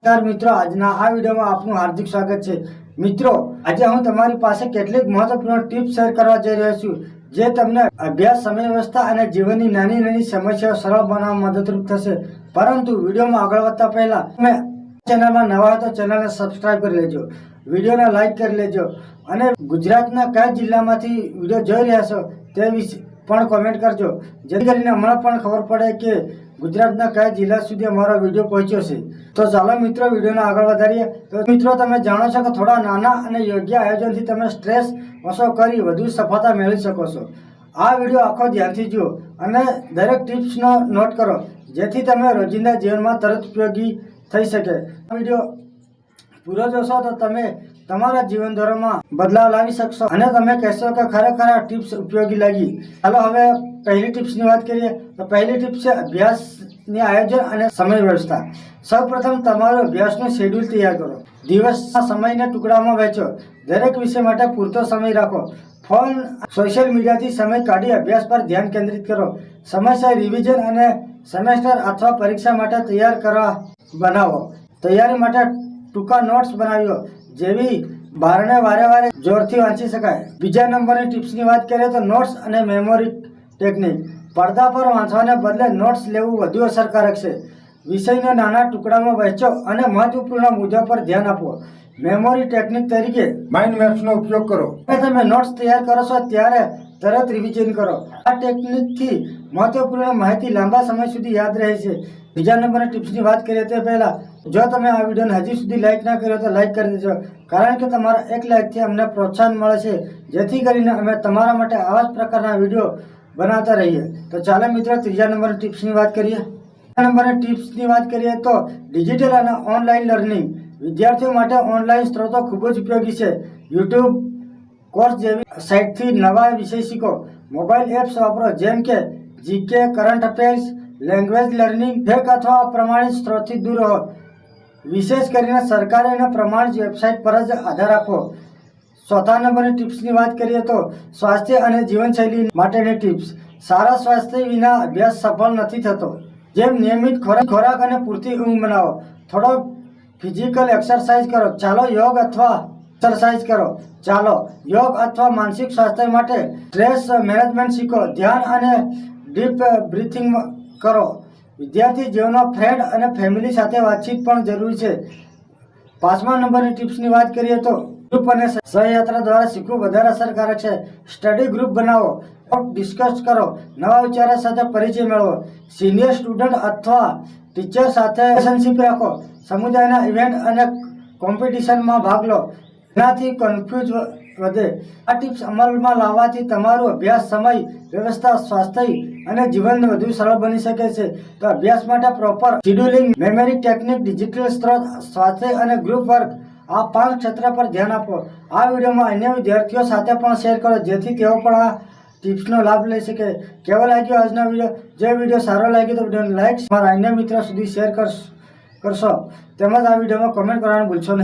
નમસ્કાર મિત્રો, આજના આ વિડીયોમાં આપનું હાર્દિક સ્વાગત છે। મિત્રો, આજે હું તમારી પાસે કેટલીક મહત્વપૂર્ણ ટિપ્સ શેર કરવા જઈ રહ્યો છું, જે તમને અભ્યાસ, સમય વ્યવસ્થા અને જીવનની નાની નાની સમસ્યાઓ સરળ બનાવવામાં મદદરૂપ થશે। પરંતુ વિડીયોમાં આગળ વધતા પહેલા તમે ચેનલમાં નવા હોય તો ચેનલને સબસ્ક્રાઇબ કરી લેજો, વિડીયોને લાઇક કરી લેજો અને ગુજરાતના કયા જિલ્લામાંથી વિડીયો જોઈ રહ્યા છો તે વિશે પણ કોમેન્ટ કરજો, જેથી કરીને અમને પણ ખબર પડે કે ગુજરાતના કયા જિલ્લા સુધી અમારો વિડીયો પહોંચ્યો છે। તો ચાલો મિત્રો, વિડીયોને આગળ વધારીએ। તો મિત્રો, તમે જાણો છો કે થોડા નાના અને યોગ્ય આયોજનથી તમે સ્ટ્રેસ ઓછો કરી વધુ સફળતા મેળવી શકો છો। આ વિડીયો આખો ધ્યાનથી જુઓ અને દરેક ટિપ્સનો નોટ કરો, જેથી તમે રોજિંદા જીવનમાં તરત ઉપયોગી થઈ શકે। આ વિડીયો પૂરો જોશો તો તમે તમારા જીવન ધોરણમાં બદલાવ લાવી શકશો અને તમે કહેશો કે ખરેખર આ ટિપ્સ ઉપયોગી લાગી। ચાલો હવે પહેલી ટિપ્સની વાત કરીએ। તો પહેલી ટિપ્સ છે અભ્યાસની આયોજન અને સમય વ્યવસ્થા। સૌપ્રથમ તમારું અભ્યાસનું શેડ્યુલ તૈયાર કરો। દિવસના સમયને ટુકડામાં વહેંચો, દરેક વિષય માટે પૂરતો સમય રાખો। ફોન, સોશિયલ મીડિયાથી સમય કાઢી અભ્યાસ પર ધ્યાન કેન્દ્રિત કરો। સમયસર રિવિઝન અને સેમેસ્ટર અથવા પરીક્ષા માટે તૈયાર કરવા બનાવો। તૈયારી માટે ટૂંકા નોટ્સ બનાવ્યો, જેવી બારણે વારે વારે જોરથી વાંચી શકાય। બીજા નંબરની ટિપ્સની વાત કરીએ તો નોટ્સ અને મેમોરી ટેકનિક। પડદા પર વાંચવાને બદલે નોટ્સ લેવું વધુ અસરકારક છે। વિષયને નાના ટુકડામાં વહેંચો અને મહત્વપૂર્ણ મુદ્દા પર ધ્યાન આપો। મેમોરી ટેકનિક તરીકે માઇન્ડ મેપ્સનો ઉપયોગ કરો। તમે નોટ્સ તૈયાર કરો છો ત્યારે તરત રિવિઝન કરો। આ ટેકનિકથી મહત્વપૂર્ણ માહિતી લાંબા સમય સુધી યાદ રહે છે। બીજા નંબરની ટિપ્સની વાત કરીએ તે પહેલાં, જો તમે આ વિડીયોને હજી સુધી લાઇક ના કર્યો તો લાઇક કરી દેજો, કારણ કે તમારા એક લાઇકથી અમને પ્રોત્સાહન મળે છે, જેથી કરીને અમે તમારા માટે આવા જ પ્રકારના વિડીયો બનાવતા રહીએ। તો ચાલો મિત્રો, ત્રીજા નંબરની ટિપ્સની વાત કરીએ। ત્રીજા નંબરની ટિપ્સની વાત કરીએ તો ડિજિટલ અને ઓનલાઈન લર્નિંગ। વિદ્યાર્થીઓ માટે ઓનલાઈન સ્ત્રોતો ખૂબ જ ઉપયોગી છે। યુટ્યુબ, કોર્સ જેવી સાઇટથી નવા વિષય શીખો। મોબાઈલ એપ્સ વાપરો, જેમ કે GK, current affairs, language learning. Fake અથવા અપ્રમાણિત સ્ત્રોતથી દૂર રહો, વિશેષ કરીને સરકારી અને પ્રમાણિત વેબસાઇટ પર જ આધાર રાખો। ચોથા નંબરની ટિપ્સની વાત કરીએ તો સ્વાસ્થ્ય અને જીવનશૈલી માટેની ટિપ્સ। સારા સ્વાસ્થ્ય વિના અભ્યાસ સફળ નથી થતો। જેમ નિયમિત ખોરાક અને પૂરતી ઊંઘ બનાવો। થોડો ફિઝિકલ એક્સરસાઇઝ કરો। ચાલો યોગ અથવા માનસિક સ્વાસ્થ્ય માટે સ્ટ્રેસ મેનેજમેન્ટ શીખો। ધ્યાન અને ડીપ બ્રીથિંગ કરો। વિદ્યાર્થી જીવનમાં ફ્રેન્ડ અને ફેમિલી સાથે વાતચીત પણ જરૂરી છે। પાંચમા નંબરની ટિપ્સની વાત કરીએ તો ગ્રુપ અને સહયાત્રા દ્વારા શીખવું વધારે અસરકારક છે। સ્ટડી ગ્રુપ બનાવો, ડિસ્કસ કરો, નવા વિચારો સાથે પરિચય મેળવો। સિનિયર સ્ટુડન્ટ અથવા ટીચર સાથે રિલેશનશિપ રાખો। સમુદાયના ઇવેન્ટ અને કોમ્પિટિશનમાં ભાગ લો, એનાથી કન્ફ્યુઝ વધે। આ ટિપ્સ અમલમાં લાવવાથી તમારું અભ્યાસ, સમય વ્યવસ્થા, સ્વાસ્થ્ય અને જીવન વધુ સરળ બની શકે છે। તો અભ્યાસ માટે proper scheduling, memory technique, digital સ્ત્રોત, સ્વાસ્થ્ય અને ગ્રુપ વર્ક, આ 5 ક્ષેત્ર પર ધ્યાન આપો। આ વિડીયોમાં અન્ય વિદ્યાર્થીઓ સાથે પણ શેર કરો, જેથી તેઓ પણ આ ટિપ્સનો લાભ લઈ શકે। કેવો લાગ્યો આજનો વિડીયો? જો વિડીયો સારો લાગ્યો તો વિડીયોને લાઇક, તમારા અન્ય મિત્રો સુધી શેર કરશો, તેમજ આ વિડીયોમાં કોમેન્ટ કરવાનું ભૂલશો નહીં।